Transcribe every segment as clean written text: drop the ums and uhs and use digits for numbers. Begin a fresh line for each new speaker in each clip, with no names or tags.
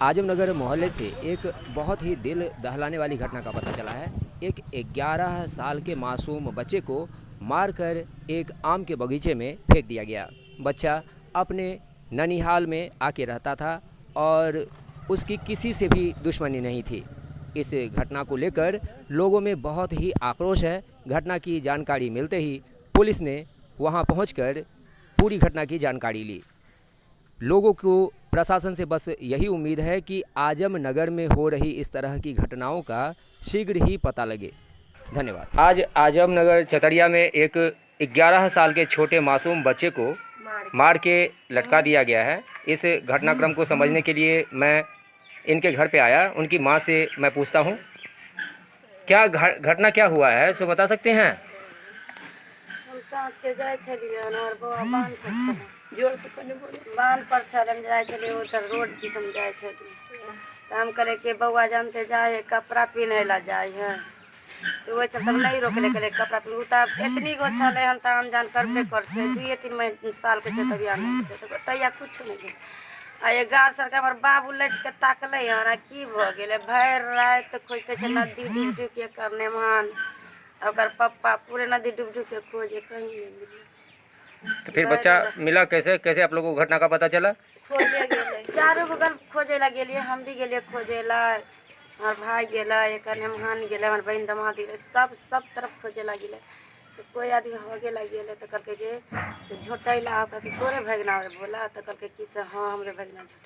आजमनगर मोहल्ले से एक बहुत ही दिल दहलाने वाली घटना का पता चला है। एक 11 साल के मासूम बच्चे को मारकर एक आम के बगीचे में फेंक दिया गया। बच्चा अपने ननिहाल में आके रहता था और उसकी किसी से भी दुश्मनी नहीं थी। इस घटना को लेकर लोगों में बहुत ही आक्रोश है। घटना की जानकारी मिलते ही पुलिस ने वहां पहुंचकर पूरी घटना की जानकारी ली। लोगों को प्रशासन से बस यही उम्मीद है कि आजमनगर में हो रही इस तरह की घटनाओं का शीघ्र ही पता लगे। धन्यवाद। आज आजमनगर चतरिया में एक 11 साल के छोटे मासूम बच्चे को मार के लटका दिया गया है। इस घटनाक्रम को समझने के लिए मैं इनके घर पे आया। उनकी मां से मैं पूछता हूं क्या घटना क्या हुआ है, सो बता सकते हैं?
हम साँझ के जाए छलिए और बौआ बांध पर छले बांध पर छलन जाए छले उधर रोड दिसन जाए छलिए तो हम करे के बौआ जानते जाए कपड़ा पहने ला जाए है तो वो चलते नहीं रोकले करे कपड़ा पहन उतार इतनी गो छले हम तो हम जान करबे कर छे 2-3 साल के छे तबिया नहीं छे तो तैया कुछ नहीं आ 11 साल के हमर बाबू लट के ताकले हना की भ गेले भैर रात खोजते छे नदी डूब डूब के करने मान और पप्पा पूरे नदी डूब डूब के खोजे कहीं नहीं मिली।
तो फिर बच्चा मिला कैसे? कैसे आप लोगों को घटना का पता चला?
खोजे गेले चारों बगल खोजे ला गेलिए, हम भी गेलिए खोजे ला, हमार भाई गेला, एक नेमहान गेले, हमार बहन दमाद गेले, सब तरफ खोजे ला गेले तो कोई आदमी हो गेला गेले तो कहलके जे से झोटैला ओकरा से तोरे भगना रे बोला तो कहलके कि से हां हमरे भगना झोट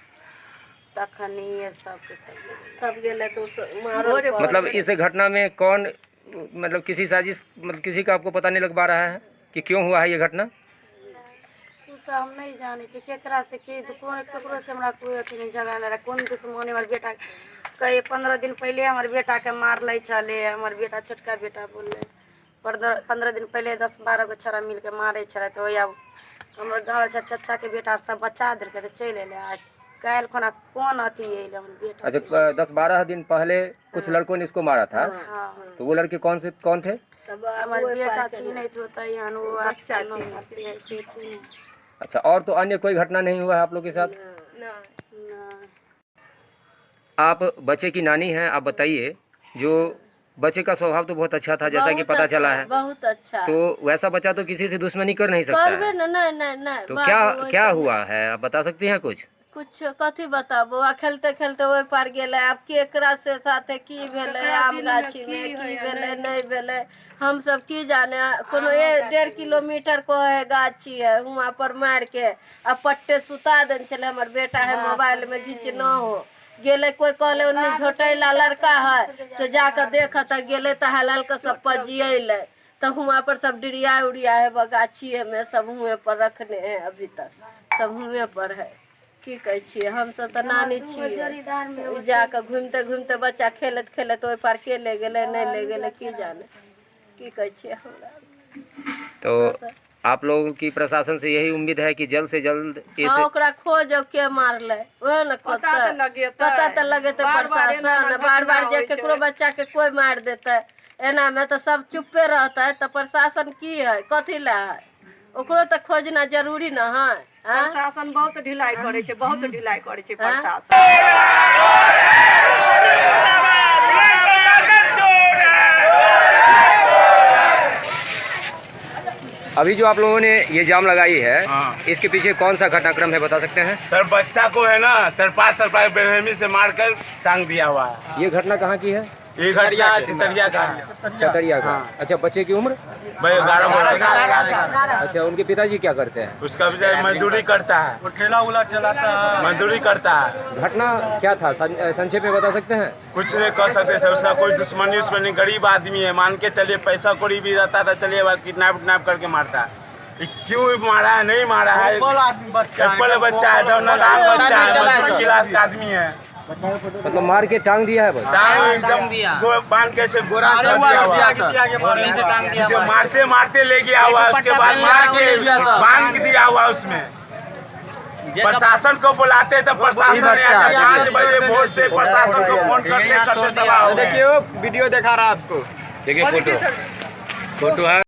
तखनी ये सब गेले तो मारो।
मतलब इस घटना में कौन, मतलब किसी साजिश, मतलब किसी का आपको पता नहीं लग पा रहा है कि क्यों हुआ है ये घटना?
हम नहीं जाने छे केकरा से के कौन ककरो से हमरा कोई अथी नहीं झगड़ा नहीं कौन दुश्मनी हमर बेटा कई 15 दिन पहले हमर बेटा के मार ले चले हमर बेटा छोटका बेटा बोले 15 दिन पहले 10-12 गो छरा मिल के मारे छले तो या हमर गांव से चाचा के बेटा सब बचा देलके तो चल एले आ काल खना कौन अथी एले हमर बेटा।
अच्छा 10-12 दिन पहले कुछ लड़कों ने इसको मारा था। तो वो लड़के कौन थे?
तब हमर बेटा चिन्हित होता है वो अच्छा साथी है से चिन्हित।
अच्छा, और तो अन्य कोई घटना नहीं हुआ है आप लोग के साथ?
ना।
आप बच्चे की नानी हैं, आप बताइए, जो बच्चे का स्वभाव तो बहुत अच्छा था जैसा कि पता चला है।
बहुत अच्छा।
तो वैसा बच्चा तो किसी से दुश्मनी कर नहीं सकता है।
नहीं।
तो क्या हुआ है, आप बता सकती हैं कुछ
कथी बताबो आ खेलते खेलते ओइ पार गेले अब केकरा से साथे की भेले आम गाछी में की भेले नहीं भेले हम सब की जाने। कोनो 1.5 किलोमीटर को है गाछी है वहाँ पर मार के अब पट्टे सुता देन चले हमर बेटा है मोबाइल में घींच न हो गेले कोई कहले उन्नी झोटैला लड़का है से जाकर देखा था गेले तो हलाल का सब पजियले तो वहाँ पर सब डिरिया उड़िया है बगाछी में सब हुए पर रखने हैं अभी तक सब हुए पर है। की कह छिए हम सब तो नानी छिए जाकर घूमते घूमते बच्चा खेलत खेलत ओइ पार के ले गेले नहीं ले गेले की जाने की कह छिए हमरा।
तो आप लोगों की प्रशासन से यही उम्मीद है कि जल्द से जल्द
ओकरा खोजो के मारले ओए न पता तो लगे तो प्रशासन बार जे केकरो बच्चा के कोई मार देता एना में तो सब चुप्पे रहता है तो प्रशासन की है कथी ला है ओकरो तो खोजना जरूरी न है।
प्रशासन बहुत ढिलाई करे छे प्रशासन।
अभी जो आप लोगों ने ये जाम लगाई है इसके पीछे कौन सा घटनाक्रम है, बता सकते हैं?
सर बच्चा को है ना तरपाल बेरहमी से मारकर टांग दिया हुआ है।
ये घटना कहाँ की है?
ये घटना
चतरिया का। अच्छा, बच्चे की उम्र
11।
अच्छा, उनके पिताजी क्या करते हैं?
उसका मजदूरी करता है, वो ठेला उला चलाता है, मजदूरी करता है।
घटना क्या था, संक्षेप में बता सकते हैं?
कुछ नहीं कर सकते सर, उसका कोई दुश्मनी गरीब आदमी है, मान के चलिए पैसा कौड़ी भी रहता था चलिए किडनैप करके मारता है। क्यों मारा है, नहीं मारा है, बच्चा है, क्लास का आदमी है,
मतलब मार के टांग दिया है बस?
बांध के मारते मारते ले गया हुआ, उसके बाद मार के बांध दिया हुआ उसमें। प्रशासन को बुलाते तो प्रशासन 5 बजे भोर से प्रशासन को फोन करते तबाह हो गए।
देखिए वीडियो दिखा रहा आपको,
देखिए फोटो है।